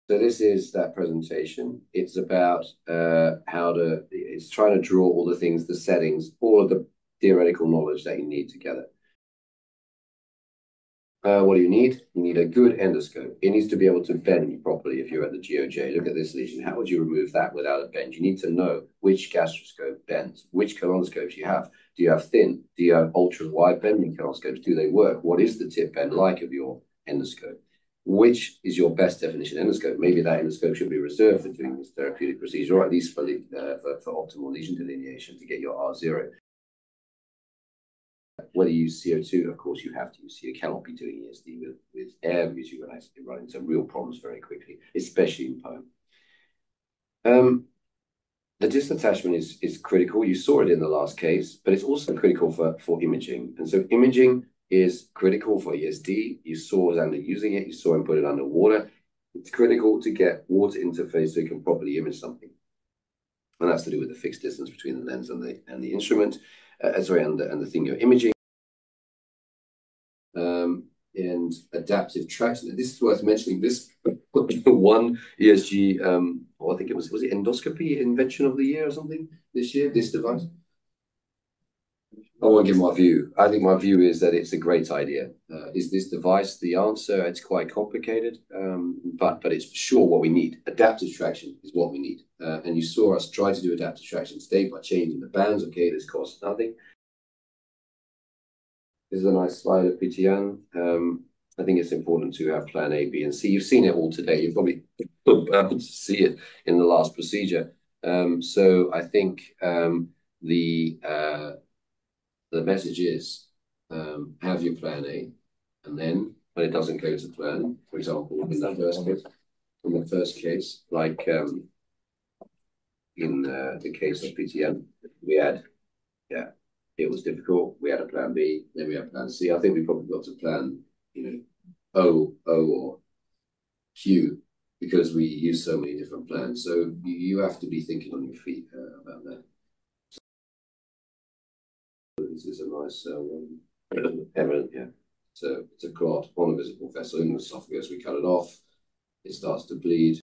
So this is that presentation. It's about it's trying to draw all the things, the settings, all of the theoretical knowledge that you need together. What do you need? You need a good endoscope. It needs to be able to bend properly if you're at the GOJ. Look at this lesion. How would you remove that without a bend? You need to know which gastroscope bends, which colonoscopes you have. Do you have thin? Do you have ultra-wide bending colonoscopes? Do they work? What is the tip bend like of your endoscope? Which is your best definition endoscope? Maybe that endoscope should be reserved for doing this therapeutic procedure, or at least for optimal lesion delineation to get your R0. Whether you use CO2, of course, you have to use. You cannot be doing ESD with air because you're going to run into real problems very quickly, especially in POEM. The distal attachment is critical. You saw it in the last case, but it's also critical for imaging. And so imaging is critical for ESD. You saw Xander using it. You saw him put it under water. It's critical to get water interface so you can properly image something. And that's to do with the fixed distance between the lens and the instrument. And the thing you're imaging. And adaptive traction. This is worth mentioning. This one ESG, I think it was it endoscopy invention of the year or something this year, this device? I won't give my view. I think my view is that it's a great idea. Is this device the answer? It's quite complicated, but it's sure what we need. Adaptive traction is what we need. And you saw us try to do adaptive traction today by changing the bands. Okay, this costs nothing. This is a nice slide of PTN. I think it's important to have plan A, B, and C. You've seen it all today. You've probably happened to see it in the last procedure. So I think the message is have your plan A, and then when it doesn't go to plan, for example, in the first case, like in the case of PTN, we had, it was difficult. We had a plan B, then we had plan C. I think we probably got to plan, O or Q because we use so many different plans. So you have to be thinking on your feet about that. This is a nice evident, yeah. So it's a clot on a visible vessel in the esophagus. We cut it off. It starts to bleed.